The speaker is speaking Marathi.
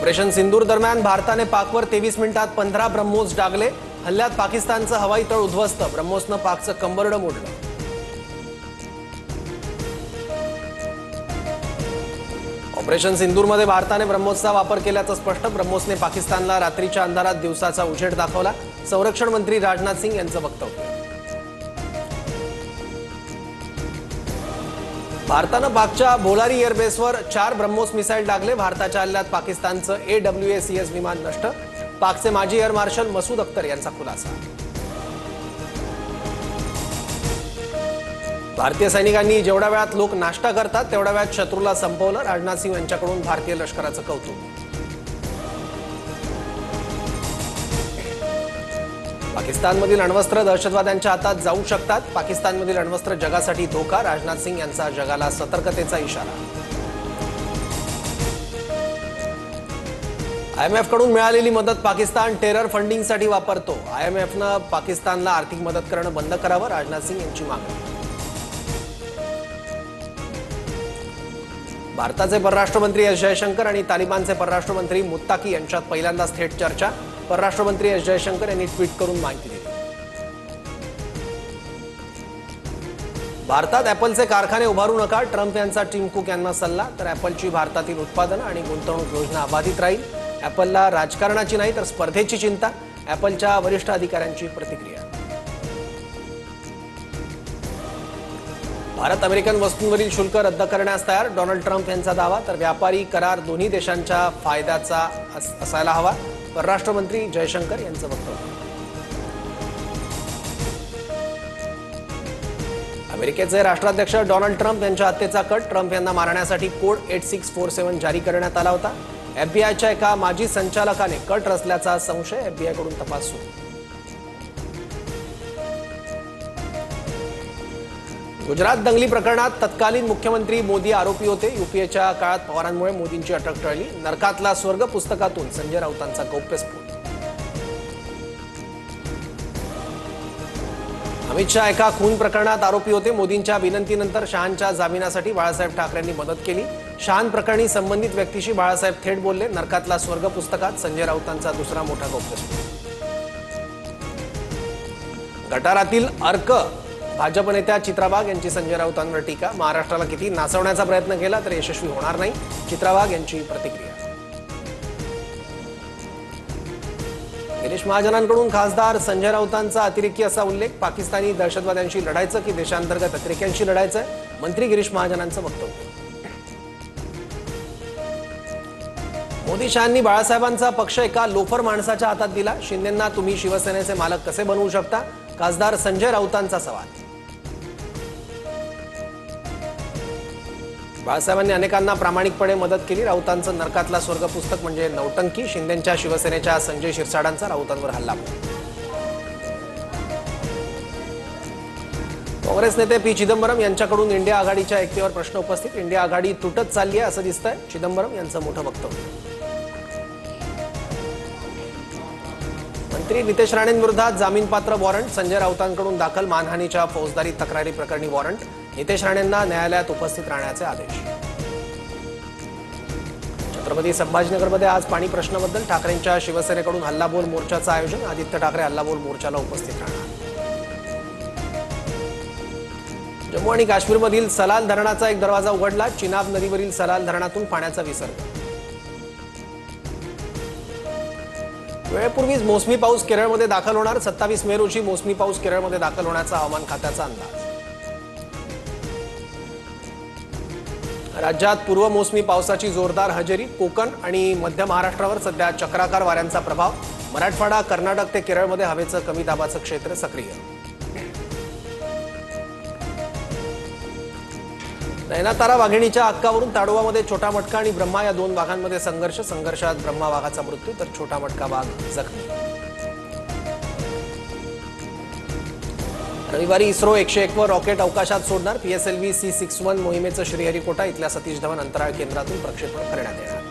ऑपरेशन सिंदूर दरम्यान भारताने पाकवर 23 मिनिटात 15 ब्रह्मोस डागले। हल्ल्यात पाकिस्तानचं हवाई तळ उद्ध्वस्त। ब्रह्मोसनं पाकचं कंबरडं मोडलं। ऑपरेशन सिंदूरमध्ये भारताने ब्रह्मोसचा वापर केल्याचं स्पष्ट। ब्रह्मोसने पाकिस्तानला रात्रीच्या अंधारात दिवसाचा उजेड दाखवला। संरक्षण मंत्री राजनाथ सिंग यांचं वक्तव्य। भारतानं पाकच्या भोलारी एअरबेसवर 4 ब्रह्मोस मिसाईल डागले। भारताच्या हल्ल्यात पाकिस्तानचं AWACS विमान नष्ट। पाकचे माजी एअर मार्शल मसूद अख्तर यांचा खुलासा। भारतीय सैनिकांनी जेवढ्या वेळात लोक नाश्ता करतात तेवढ्या वेळात शत्रूला संपवलं। राजनाथ सिंग यांच्याकडून भारतीय लष्कराचं कौतुक। पाकिस्तानमधील अण्वस्त्र दहशतवाद्यांच्या हातात जाऊ शकतात। पाकिस्तानमधील अण्वस्त्र जगासाठी धोका। राजनाथ सिंग यांचा जगाला सतर्कतेचा इशारा। IMF कडून मिळालेली मदत पाकिस्तान टेरर फंडिंगसाठी वापरतो। IMFनं पाकिस्तानला आर्थिक मदत करणं बंद करावं, राजनाथ सिंग यांची मागणी। भारताचे परराष्ट्र मंत्री एस जयशंकर आणि तालिबानचे परराष्ट्र मंत्री मुत्ताकी यांच्यात पहिल्यांदाच थेट चर्चा। परराष्ट्र मंत्री एस जयशंकर यांनी ट्विट करून माहिती दिली। भारतात ॲपलचे कारखाने उभारू नका, ट्रम्प यांचा टिम कुक यांना सल्ला। तर ॲपलची भारतातील उत्पादन आणि गुंतवणूक योजना अबाधित राहील। ॲपलला राजकारणाची नाही तर स्पर्धेची चिंता। ॲपलच्या वरिष्ठ अधिकाऱ्यांची प्रतिक्रिया। भारत अमेरिकन वस्तूंवरील शुल्क रद्द करण्यास तयार, डोनाल्ड ट्रम्प यांचा दावा। तर व्यापारी करार दोन्ही देशांच्या फायद्याचा असायला हवा, परराष्ट्र मंत्री जयशंकर यांचं वक्तव्य। अमेरिकेचे राष्ट्राध्यक्ष डोनाल्ड ट्रम्प यांच्या हत्येचा कट। ट्रम्प यांना मारण्यासाठी कोड 8647 जारी करण्यात आला होता। FBIच्या एका माजी संचालकाने कट रचल्याचा संशय। FBI कडून तपास सुरू। गुजरात दंगली प्रकरणात तत्कालीन मुख्यमंत्री मोदी आरोपी होते। UPAच्या काळात पवारांमुळे मोदींची अटक टळली। नरकातला स्वर्ग पुस्तकातून संजय राऊतांचा गौप्यस्फोट। अमित शहा एका खून प्रकरणात आरोपी होते। मोदींच्या विनंतीनंतर शहांच्या जामिनासाठी बाळासाहेब ठाकरेंनी मदत केली। शहां प्रकरणी संबंधित व्यक्तीशी बाळासाहेब थेट बोलले। नरकातला स्वर्ग पुस्तकात संजय राऊतांचा दुसरा मोठा गौप्यस्फोट। गटारातील अर्क भाजप नेत्या चित्रा वाघ यांची संजय राऊतांवर टीका। महाराष्ट्राला किती नाचवण्याचा प्रयत्न केला तर यशस्वी होणार नाही, चित्रा वाघ यांची प्रतिक्रिया। गिरीश महाजनांकडून खासदार संजय राऊतांचा अतिरेकी असा उल्लेख। पाकिस्तानी दहशतवाद्यांशी लढायचं की देशांतर्गत अतिरेक्यांशी लढायचं, मंत्री गिरीश महाजनांचं वक्तव्य। मोदी शहांनी बाळासाहेबांचा पक्ष एका लोफर माणसाच्या हातात दिला। शिंदेंना तुम्ही शिवसेनेचे मालक कसे बनवू शकता, खासदार संजय राऊतांचा सवाल। बाळासाहेबांनी अनेकांना प्रामाणिकपणे मदत केली। राऊतांचं नरकातला स्वर्ग पुस्तक म्हणजे नौटंकी। शिंदेंच्या शिवसेनेच्या संजय शिरसाडांचा राऊतांवर हल्ला। काँग्रेस नेते पी चिदंबरम यांच्याकडून इंडिया आघाडीच्या एकतेवर प्रश्न उपस्थित। इंडिया आघाडी तुटत चालली आहे असं दिसतंय, चिदंबरम यांचं मोठं वक्तव्य। मंत्री नितेश राणेंविरोधात जामीनपात्र वॉरंट। संजय राऊतांकडून दाखल मानहानीच्या फौजदारी तक्रारी प्रकरणी वॉरंट। नितेश राणेंना न्यायालयात उपस्थित राहण्याचे आदेश। छत्रपती संभाजीनगरमध्ये आज पाणी प्रश्नाबद्दल ठाकरेंच्या शिवसेनेकडून हल्लाबोल मोर्चाचं आयोजन। आदित्य ठाकरे हल्लाबोल मोर्चाला उपस्थित राहणार। जम्मू आणि काश्मीरमधील सलाल धरणाचा एक दरवाजा उघडला। चिनाब नदीवरील सलाल धरणातून पाण्याचा विसर्ग। वेळेपूर्वीच मोसमी पाऊस केरळमध्ये दाखल होणार। 27 मे रोजी मोसमी पाऊस केरळमध्ये दाखल होण्याचा हवामान खात्याचा अंदाज। राज्यात पूर्व मोसमी पावसाची जोरदार हजेरी। कोकण आणि मध्य महाराष्ट्रावर सध्या चक्राकार वाऱ्यांचा प्रभाव। मराठवाडा, कर्नाटक ते केरळमध्ये हवेचं कमी दाबाचं क्षेत्र सक्रिय। नयनातारा वाघिणीच्या हक्कावरून ताडोबामध्ये छोटा मटका आणि ब्रह्मा या 2 वाघांमध्ये संघर्षात ब्रह्मा वाघाचा मृत्यू तर छोटा मटका वाघ जखमी। रविवारी इस्रो 101 वर रॉकेट अवकाशात सोडणार। PSLV C61 मोहिमेचं श्रीहरिकोटा इथल्या सतीश धवन अंतराळ केंद्रातून प्रक्षेपण करण्यात येणार।